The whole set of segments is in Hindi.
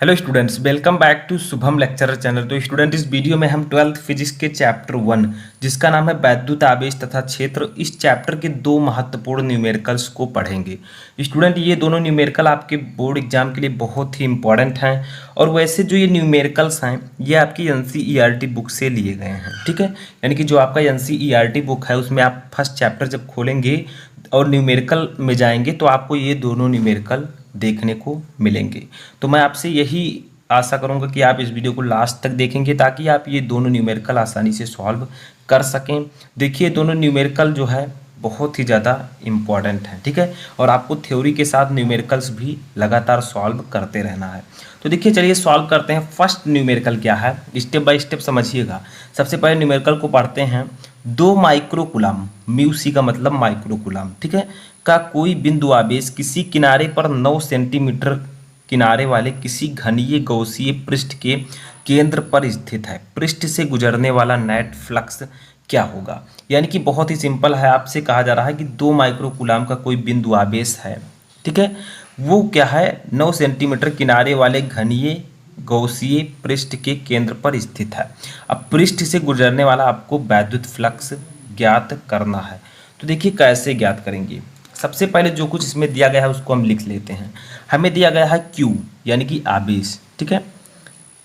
Hello students, welcome back to Shubham lecturer channel. तो स्टूडेंट, इस वीडियो में हम 12th फिजिक्स के चैप्टर 1 जिसका नाम है वैद्युत आवेश तथा क्षेत्र, इस चैप्टर के दो महत्वपूर्ण न्यूमेरिकल्स को पढ़ेंगे। स्टूडेंट, ये दोनों न्यूमेरिकल आपके बोर्ड एग्जाम के लिए बहुत ही इंपॉर्टेंट हैं। और वैसे जो ये न्यूमेरिकल्स हैं ये आपकी एनसीईआरटी बुक से लिए गए हैं, ठीक है। यानी कि जो आपका एनसीईआरटी बुक है उसमें आप फर्स्ट चैप्टर जब खोलेंगे और न्यूमेरिकल में जाएंगे तो आपको ये दोनों न्यूमेरिकल देखने को मिलेंगे। तो मैं आपसे यही आशा करूंगा कि आप इस वीडियो को लास्ट तक देखेंगे ताकि आप ये दोनों न्यूमेरिकल आसानी से सॉल्व कर सकें। देखिए, दोनों न्यूमेरिकल जो है बहुत ही ज़्यादा इम्पॉर्टेंट है, ठीक है। और आपको थ्योरी के साथ न्यूमेरिकल्स भी लगातार सॉल्व करते रहना है। तो देखिए, चलिए सॉल्व करते हैं। फर्स्ट न्यूमेरिकल क्या है, स्टेप बाय स्टेप समझिएगा। सबसे पहले न्यूमेरिकल को पढ़ते हैं। 2 माइक्रोकुलाम, म्यू सी का मतलब माइक्रोकुलाम, ठीक है, का कोई बिंदु आवेश किसी किनारे पर 9 सेंटीमीटर किनारे वाले किसी घनीय गौसीय पृष्ठ के केंद्र पर स्थित है। पृष्ठ से गुजरने वाला नेट फ्लक्स क्या होगा। यानी कि बहुत ही सिंपल है, आपसे कहा जा रहा है कि 2 माइक्रोकुलाम का कोई बिंदु आवेश है, ठीक है, वो क्या है 9 सेंटीमीटर किनारे वाले घनीय गौसीय पृष्ठ के केंद्र पर स्थित है। अब पृष्ठ से गुजरने वाला आपको वैद्युत फ्लक्स ज्ञात करना है। तो देखिए कैसे ज्ञात करेंगे। सबसे पहले जो कुछ इसमें दिया गया है उसको हम लिख लेते हैं। हमें दिया गया है Q यानी कि आवेश, ठीक है।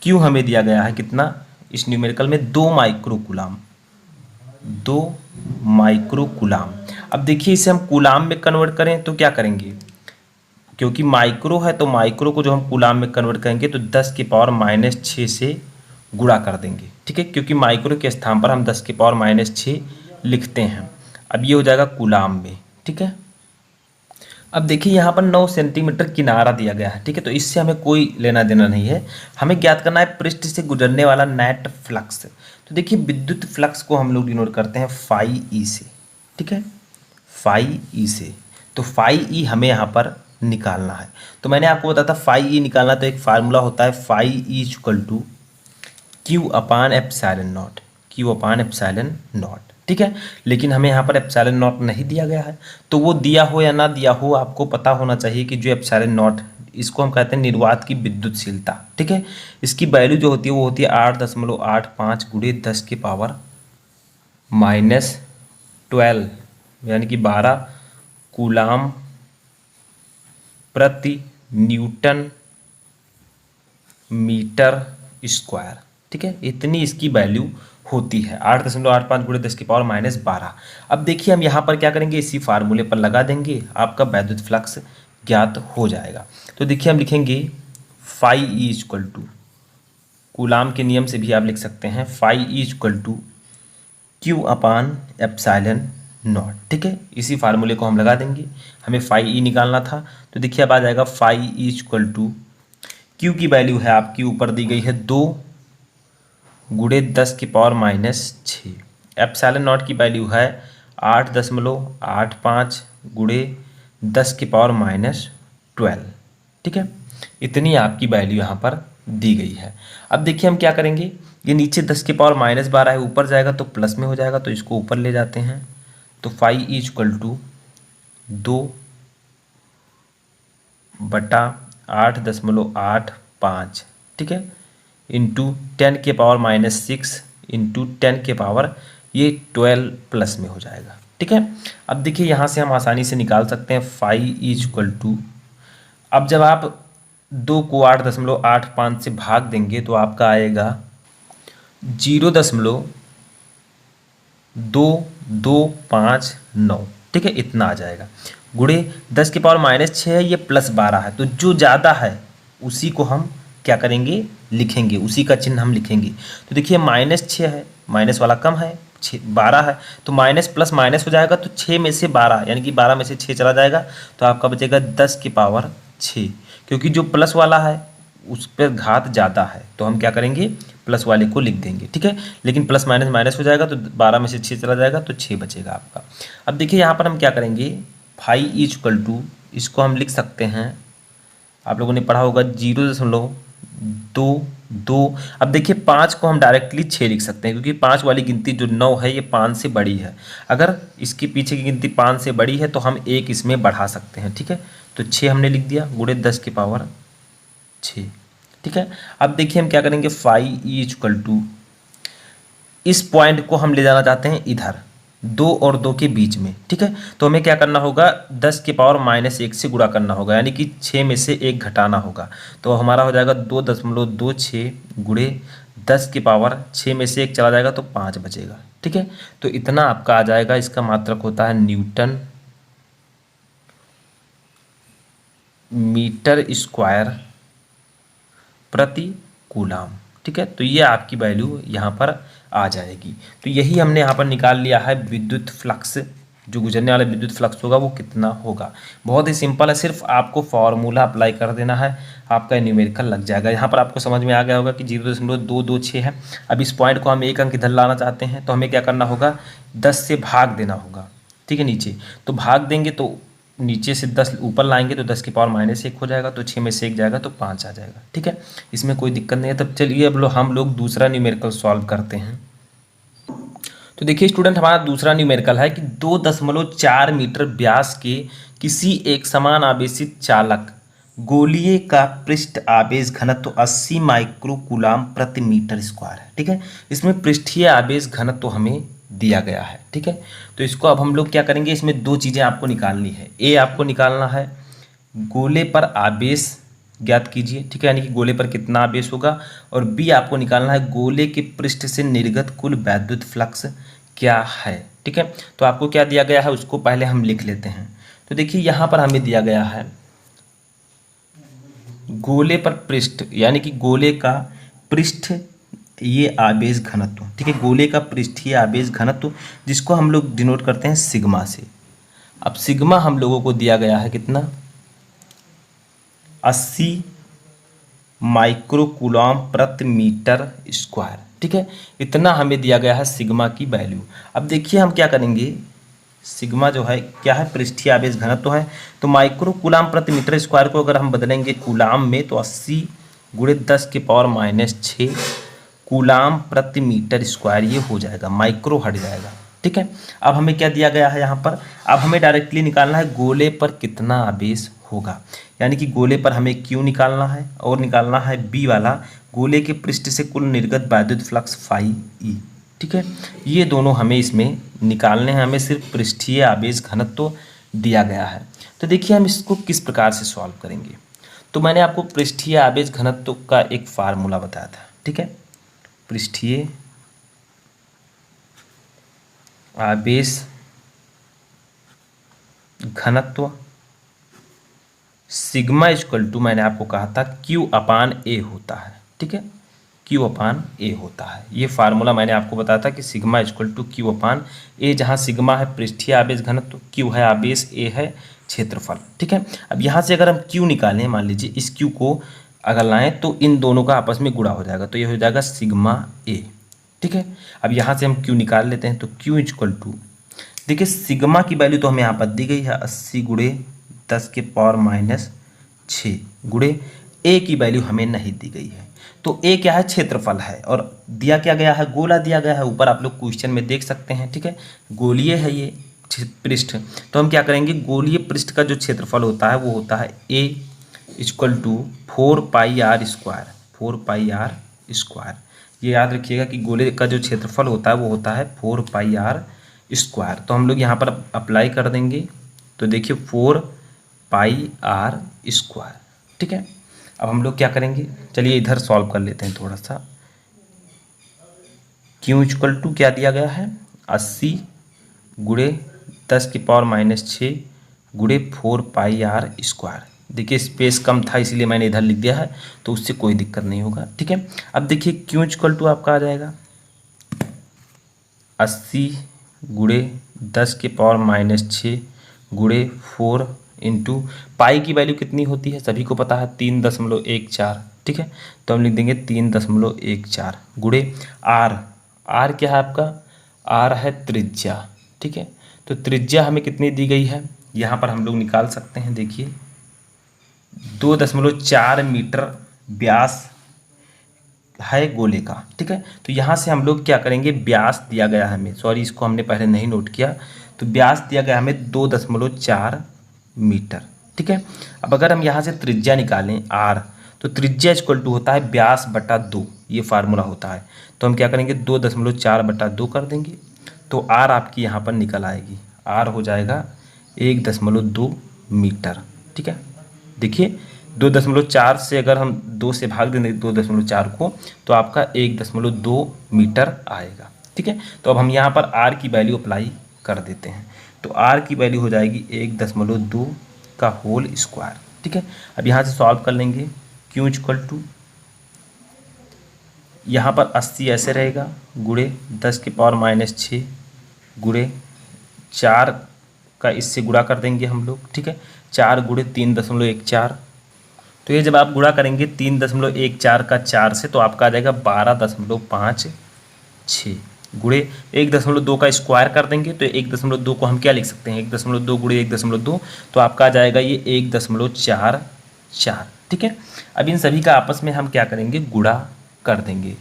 Q हमें दिया गया है कितना, इस न्यूमेरिकल में 2 माइक्रोकुलाम, 2 माइक्रोकुलाम। अब देखिए इसे हम कुलाम में कन्वर्ट करें तो क्या करेंगे, क्योंकि माइक्रो है तो माइक्रो को जो हम कुलाम में कन्वर्ट करेंगे तो 10 की पावर -6 से गुणा कर देंगे, ठीक है, क्योंकि माइक्रो के स्थान पर हम 10 की पावर -6 लिखते हैं। अब ये हो जाएगा कुलाम में, ठीक है। अब देखिए यहाँ पर 9 सेंटीमीटर किनारा दिया गया है, ठीक है, तो इससे हमें कोई लेना देना नहीं है। हमें ज्ञात करना है पृष्ठ से गुजरने वाला नेट फ्लक्स। तो देखिए विद्युत फ्लक्स को हम लोग डिनोट करते हैं फाई ई से, ठीक है, फाई ई से। तो फाई ई हमें यहाँ पर निकालना है। तो मैंने आपको बताया था फाई ई निकालना, तो एक फार्मूला होता है phi E equal to Q upon epsilon naught, Q upon epsilon naught, ठीक है। लेकिन हमें यहाँ पर एप्सिलॉन नॉट नहीं दिया गया है, तो वो दिया हो या ना दिया हो आपको पता होना चाहिए कि जो एप्सिलॉन नॉट, इसको हम कहते हैं निर्वात की विद्युतशीलता, ठीक है। इसकी वैल्यू जो होती है वो होती है 8.85 गुणे 10 की पावर -12 यानी कि 12 कूलाम प्रति न्यूटन मीटर स्क्वायर, ठीक है। इतनी इसकी वैल्यू होती है 8.85 गुणे 10 की पावर -12। अब देखिए हम यहाँ पर क्या करेंगे, इसी फार्मूले पर लगा देंगे, आपका वैद्युत फ्लक्स ज्ञात हो जाएगा। तो देखिए हम लिखेंगे phi E equal to, Coulomb के नियम से भी आप लिख सकते हैं, phi E equal to Q upon epsilon naught, ठीक है। इसी फार्मूले को हम लगा देंगे, हमें फाई ई निकालना था। तो देखिए अब आ जाएगा phi E equal to, Q की वैल्यू है आपकी ऊपर दी गई है 2 गुणे 10 की पावर -6, एप्सिलॉन नॉट की वैल्यू है 8.85 गुणे 10 की पावर -12, ठीक है। इतनी आपकी वैल्यू यहाँ पर दी गई है। अब देखिए हम क्या करेंगे, ये नीचे 10 की पावर -12 है, ऊपर जाएगा तो प्लस में हो जाएगा, तो इसको ऊपर ले जाते हैं। तो फाई ई इक्वल टू 2/8.85, ठीक है, इंटू 10 के पावर -6 इंटू 10 के पावर ये 12 प्लस में हो जाएगा, ठीक है। अब देखिए यहाँ से हम आसानी से निकाल सकते हैं फाई इक्वल टू, अब जब आप 2 को 8.85 से भाग देंगे तो आपका आएगा 0.2259, ठीक है, इतना आ जाएगा। गुणे 10 की पावर -6 है, ये +12 है, तो जो ज़्यादा है उसी को हम क्या करेंगे, लिखेंगे, उसी का चिन्ह हम लिखेंगे। तो देखिए -6 है, माइनस वाला कम है, 12 है, तो माइनस प्लस माइनस हो जाएगा, तो 6 में से 12 यानी कि 12 में से 6 चला जाएगा, तो आपका बचेगा 10 की पावर 6। क्योंकि जो प्लस वाला है उस पर घात ज़्यादा है, तो हम क्या करेंगे, प्लस वाले को लिख देंगे, ठीक है। लेकिन प्लस माइनस माइनस हो जाएगा, तो 12 में से 6 चला जाएगा, तो 6 बचेगा आपका। अब देखिए यहाँ पर हम क्या करेंगे, फाई इक्वल टू, इसको हम लिख सकते हैं, आप लोगों ने पढ़ा होगा 0.22। अब देखिए 5 को हम डायरेक्टली 6 लिख सकते हैं, क्योंकि 5 वाली गिनती जो 9 है ये 5 से बड़ी है। अगर इसके पीछे की गिनती 5 से बड़ी है तो हम 1 इसमें बढ़ा सकते हैं, ठीक है। तो 6 हमने लिख दिया, गुणे 10 की पावर 6। ठीक है। अब देखिए हम क्या करेंगे, फाई ई इक्वल टू, इस पॉइंट को हम ले जाना चाहते हैं इधर 2 और 2 के बीच में, ठीक है। तो हमें क्या करना होगा, 10 के पावर -1 से गुणा करना होगा, यानी कि 6 में से 1 घटाना होगा। तो हमारा हो जाएगा 2.26 गुणे 10 के पावर 6 में से 1 चला जाएगा तो 5 बचेगा, ठीक है। तो इतना आपका आ जाएगा, इसका मात्रक होता है न्यूटन मीटर स्क्वायर प्रति कूलाम, ठीक है। तो ये आपकी वैल्यू यहाँ पर आ जाएगी। तो यही हमने यहाँ पर निकाल लिया है, विद्युत फ्लक्स, जो गुजरने वाला विद्युत फ्लक्स होगा वो कितना होगा। बहुत ही सिंपल है, सिर्फ आपको फॉर्मूला अप्लाई कर देना है, आपका न्यूमेरिकल लग जाएगा। यहाँ पर आपको समझ में आ गया होगा कि 0.226 है। अब इस पॉइंट को हम 1 अंक इधर लाना चाहते हैं, तो हमें क्या करना होगा, 10 से भाग देना होगा, ठीक है। नीचे तो भाग देंगे तो नीचे से 10 ऊपर लाएंगे तो 10 की पावर -1 हो जाएगा, तो 6 में से 1 जाएगा तो 5 आ जाएगा, ठीक है। इसमें कोई दिक्कत नहीं है। तब चलिए अब हम लोग दूसरा न्यूमेरिकल सॉल्व करते हैं। तो देखिए स्टूडेंट, हमारा दूसरा न्यूमेरिकल है कि 2.4 मीटर व्यास के किसी एक समान आवेशित चालक गोलीय का पृष्ठ आवेश घनत्व 80 माइक्रो कूलाम प्रति मीटर स्क्वायर है, ठीक है। इसमें पृष्ठीय आवेश घनत्व हमें दिया गया है, ठीक है। तो इसको अब हम लोग क्या करेंगे, इसमें 2 चीज़ें आपको निकालनी है। ए आपको निकालना है गोले पर आवेश ज्ञात कीजिए, ठीक है, यानी कि गोले पर कितना आवेश होगा। और बी आपको निकालना है गोले के पृष्ठ से निर्गत कुल वैद्युत फ्लक्स क्या है, ठीक है। तो आपको क्या दिया गया है उसको पहले हम लिख लेते हैं। तो देखिए यहाँ पर हमें दिया गया है गोले पर पृष्ठ, यानी कि गोले का पृष्ठ ये आवेश घनत्व, ठीक है, गोले का पृष्ठीय आवेश घनत्व, जिसको हम लोग डिनोट करते हैं सिग्मा से। अब सिग्मा हम लोगों को दिया गया है कितना, 80 माइक्रो कूलम प्रति मीटर स्क्वायर, ठीक है। इतना हमें दिया गया है सिग्मा की वैल्यू। अब देखिए हम क्या करेंगे, सिग्मा जो है क्या है, पृष्ठीय आवेश घनत्व है। तो माइक्रो कूलम प्रति मीटर स्क्वायर को अगर हम बदलेंगे कूलाम में, तो 80 गुणे 10 के पावर -6 कूलाम प्रति मीटर स्क्वायर ये हो जाएगा, माइक्रो हट जाएगा, ठीक है। अब हमें क्या दिया गया है यहाँ पर, अब हमें डायरेक्टली निकालना है गोले पर कितना आवेश होगा, यानी कि गोले पर हमें क्यू निकालना है और निकालना है बी वाला गोले के पृष्ठ से कुल निर्गत वैद्युत फ्लक्स फाई ई, ठीक है। ये दोनों हमें इसमें निकालने हैं, हमें सिर्फ पृष्ठीय आवेश घनत्व दिया गया है। तो देखिए हम इसको किस प्रकार से सॉल्व करेंगे। तो मैंने आपको पृष्ठीय आवेश घनत्व का एक फार्मूला बताया था, ठीक है। पृष्ठीय आवेश घनत्व सिग्मा इक्वल टू, मैंने आपको कहा था Q/A होता है, ठीक है, Q/A होता है। ये फार्मूला मैंने आपको बताया था कि सिग्मा इक्वल टू Q/A, जहाँ सिग्मा है पृष्ठीय आवेश घनत्व, Q है आवेश, A है क्षेत्रफल, ठीक है। अब यहाँ से अगर हम Q निकालें, मान लीजिए इस Q को अगर लाएं तो इन दोनों का आपस में गुणा हो जाएगा, तो ये हो जाएगा सिग्मा A, ठीक है। अब यहाँ से हम Q निकाल लेते हैं, तो Q इक्वल टू, देखिए सिग्मा की वैल्यू तो हमें यहाँ पर दी गई है 80 गुणे 10 के पावर -6 गुणे ए की वैल्यू हमें नहीं दी गई है। तो ए क्या है, क्षेत्रफल है, और दिया क्या गया है, गोला दिया गया है, ऊपर आप लोग क्वेश्चन में देख सकते हैं, ठीक है। गोलीय है ये पृष्ठ, तो हम क्या करेंगे, गोलीय पृष्ठ का जो क्षेत्रफल होता है वो होता है A equal to 4πr square, 4πr square. ये याद रखिएगा कि गोले का जो क्षेत्रफल होता है वो होता है 4πr स्क्वायर। तो हम लोग यहाँ पर अप्लाई कर देंगे, तो देखिए 4πr स्क्वायर, ठीक है। अब हम लोग क्या करेंगे, चलिए इधर सॉल्व कर लेते हैं थोड़ा सा। Q इक्वल टू क्या दिया गया है, 80 गुणे 10 की पावर -6 गुणे 4πr स्क्वायर। देखिए स्पेस कम था इसलिए मैंने इधर लिख दिया है, तो उससे कोई दिक्कत नहीं होगा, ठीक है। अब देखिए Q इक्वल टू आपका आ जाएगा 80 गुणे 10 के पावर -6 गुणे 4 इंटू पाई की वैल्यू कितनी होती है सभी को पता है, 3.14, ठीक है। तो हम लिख देंगे 3.14 गुणे आर, आर क्या है आपका, आर है त्रिज्या, ठीक है। तो त्रिज्या हमें कितनी दी गई है, यहाँ पर हम लोग निकाल सकते हैं, देखिए 2.4 मीटर व्यास है गोले का, ठीक है। तो यहाँ से हम लोग क्या करेंगे, व्यास दिया गया है हमें, सॉरी इसको हमने पहले नहीं नोट किया, तो व्यास दिया गया हमें 2.4 मीटर, ठीक है। अब अगर हम यहाँ से त्रिज्या निकालें आर, तो त्रिज्या इक्वल टू होता है व्यास बटा 2, ये फार्मूला होता है। तो हम क्या करेंगे 2.4 बटा 2 कर देंगे, तो आर आपकी यहाँ पर निकल आएगी, आर हो जाएगा 1.2 मीटर। ठीक है, देखिए 2.4 से अगर हम 2 से भाग देंगे 2.4 को, तो आपका 1.2 मीटर आएगा। ठीक है, तो अब हम यहाँ पर आर की वैल्यू अप्लाई कर देते हैं, तो आर की वैल्यू हो जाएगी 1.2 का होल स्क्वायर। ठीक है, अब यहाँ से सॉल्व कर लेंगे, क्यू इक्वल टू यहाँ पर 80 ऐसे रहेगा, गुणे 10⁻⁻6 गुणे 4 का इससे गुणा कर देंगे हम लोग। ठीक है, 4 गुणे 3.14, तो ये जब आप गुणा करेंगे 3.14 का 4 से, तो आपका आ जाएगा 12.56 गुणे 1.2 का स्क्वायर कर देंगे, तो 1.2 को हम क्या लिख सकते हैं, 1.2 गुणे 1.2, तो आपका आ जाएगा ये 1.44। ठीक है, अब इन सभी का आपस में हम क्या करेंगे, गुणा कर देंगे,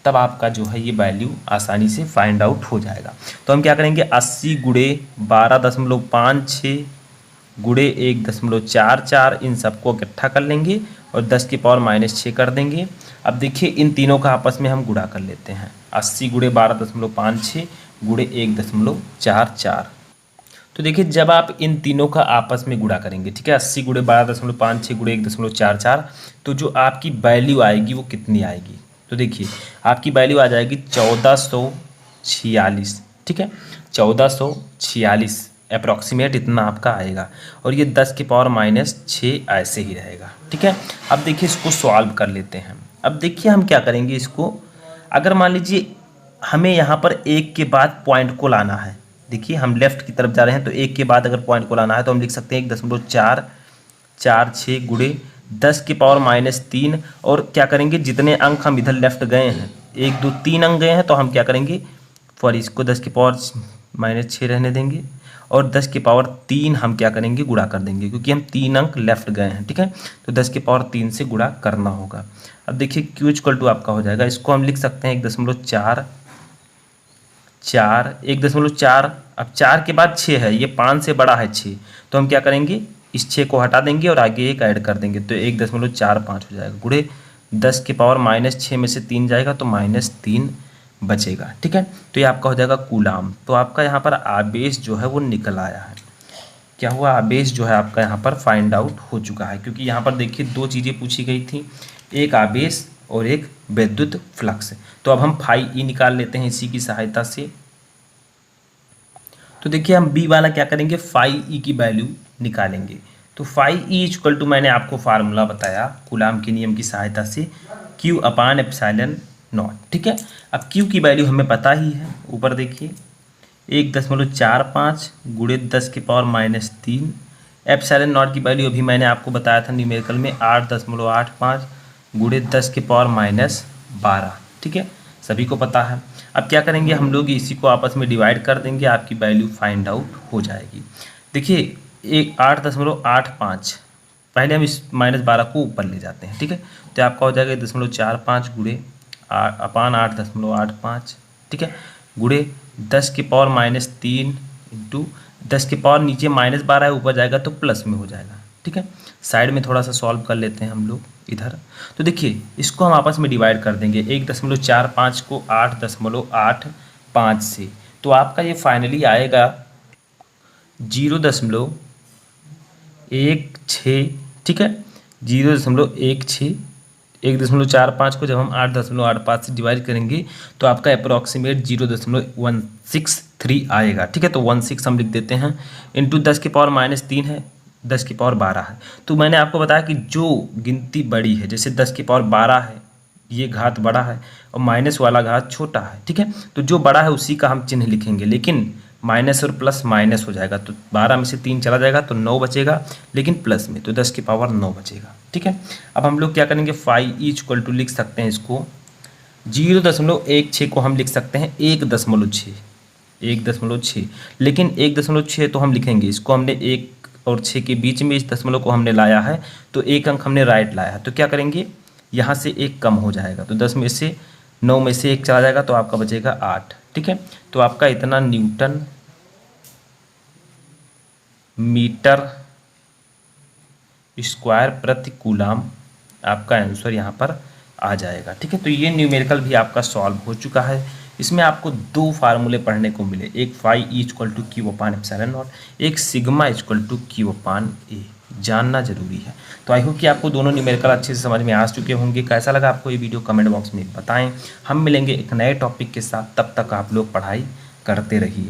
तब आपका जो है ये वैल्यू आसानी से फाइंड आउट हो जाएगा। तो हम क्या करेंगे 80 गुणे 12.56 गुणे 1.44, इन सबको इकट्ठा कर लेंगे और 10⁻⁻6 कर देंगे। अब देखिए इन तीनों का आपस में हम गुणा कर लेते हैं, 80 गुणे 12.56 गुणे 1.44। तो देखिए जब आप इन तीनों का आपस में गुणा करेंगे, ठीक है, 80 गुणे 12.56 गुणे 1.44, तो जो आपकी वैल्यू आएगी वो कितनी आएगी, तो देखिए आपकी वैल्यू आ जाएगी 1446। ठीक है, 1446 अप्रॉक्सीमेट इतना आपका आएगा, और ये 10⁻⁻6 ऐसे ही रहेगा। ठीक है, अब देखिए इसको सॉल्व कर लेते हैं। अब देखिए हम क्या करेंगे इसको, अगर मान लीजिए हमें यहाँ पर एक के बाद पॉइंट को लाना है, देखिए हम लेफ्ट की तरफ जा रहे हैं, तो एक के बाद अगर पॉइंट को लाना है तो हम लिख सकते हैं 1.446 गुणे 10⁻⁻3, और क्या करेंगे जितने अंक हम इधर लेफ्ट गए हैं, 1 2 3 अंक गए हैं, तो हम क्या करेंगे फॉर इसको 10⁻⁻6 रहने देंगे, और 10⁻3 हम क्या करेंगे गुणा कर देंगे, क्योंकि हम 3 अंक लेफ्ट गए हैं। ठीक है, तो 10⁻3 से गुणा करना होगा। अब देखिए क्यू इक्वल टू आपका हो जाएगा, इसको हम लिख सकते हैं 1.4, 1.4, अब 4 के बाद 6 है, ये 5 से बड़ा है 6, तो हम क्या करेंगे इस 6 को हटा देंगे और आगे एक ऐड कर देंगे, तो 1.45 हो जाएगा, गुणे 10⁻⁻6 में से 3 जाएगा तो -3 बचेगा। ठीक है, तो ये आपका हो जाएगा कूलाम। तो आपका यहाँ पर आवेश जो है वो निकल आया है, क्या हुआ, आवेश जो है आपका यहाँ पर फाइंड आउट हो चुका है, क्योंकि यहाँ पर देखिए 2 चीज़ें पूछी गई थी, एक आवेश और एक विद्युत फ्लक्स। तो अब हम फाई ई निकाल लेते हैं इसी की सहायता से। तो देखिए हम बी वाला क्या करेंगे, फाई ई की वैल्यू निकालेंगे। तो फाई ई इक्वल टू मैंने आपको फार्मूला बताया कूलाम के नियम की सहायता से, Q/ε0। ठीक है, अब Q की वैल्यू हमें पता ही है, ऊपर देखिए 1.45 गुणे 10⁻⁻3, ε0 की वैल्यू अभी मैंने आपको बताया था न्यूमेरिकल में 8.85 गुणे 10⁻12। ठीक है, सभी को पता है। अब क्या करेंगे हम लोग इसी को आपस में डिवाइड कर देंगे, आपकी वैल्यू फाइंड आउट हो जाएगी। देखिए 8.85, पहले हम इस -12 को ऊपर ले जाते हैं। ठीक है, तो आपका हो जाएगा 1.45 गुणे 8.85। ठीक है, गुणे 10⁻⁻3 इंटू 10 नीचे -12 है, ऊपर जाएगा तो प्लस में हो जाएगा। ठीक है, साइड में थोड़ा सा सॉल्व कर लेते हैं हम लोग इधर। तो देखिए इसको हम आपस में डिवाइड कर देंगे, 1.45 को 8.85 से, तो आपका ये फाइनली आएगा 0.16। ठीक है, 0.16, 1.45 को जब हम 8.85 से डिवाइड करेंगे तो आपका अप्रॉक्सीमेट 0.163 आएगा। ठीक है, तो 16 हम लिख देते हैं, इंटू 10⁻⁻3 है, 10⁻12 है। तो मैंने आपको बताया कि जो गिनती बड़ी है, जैसे 10⁻12 है, ये घात बड़ा है और माइनस वाला घात छोटा है। ठीक है, तो जो बड़ा है उसी का हम चिन्ह लिखेंगे, लेकिन माइनस और प्लस माइनस हो जाएगा, तो 12 में से 3 चला जाएगा तो 9 बचेगा, लेकिन प्लस में तो 10⁻9 बचेगा। ठीक है, अब हम लोग क्या करेंगे, फाई ई इक्वल टू लिख सकते हैं इसको 0.16 को हम लिख सकते हैं 1.6, 1.6, लेकिन 1.6 तो हम लिखेंगे, इसको हमने 1 और 6 के बीच में इस दशमलव को हमने लाया है, तो एक अंक हमने राइट लाया है, तो क्या करेंगे यहाँ से 1 कम हो जाएगा, तो 10 में से 9 में से 1 चला जाएगा, तो आपका बचेगा 8। ठीक है, तो आपका इतना न्यूटन मीटर स्क्वायर प्रति कूलाम आपका आंसर यहाँ पर आ जाएगा। ठीक है, तो ये न्यूमेरिकल भी आपका सॉल्व हो चुका है। इसमें आपको दो फार्मूले पढ़ने को मिले, एक phi E equal to Q upon epsilon naught, एक sigma equal to Q upon A, जानना जरूरी है। तो आई होप कि आपको दोनों न्यूमेरिकल अच्छे से समझ में आ चुके होंगे। कैसा लगा आपको ये वीडियो कमेंट बॉक्स में बताएं। हम मिलेंगे एक नए टॉपिक के साथ, तब तक आप लोग पढ़ाई करते रहिए।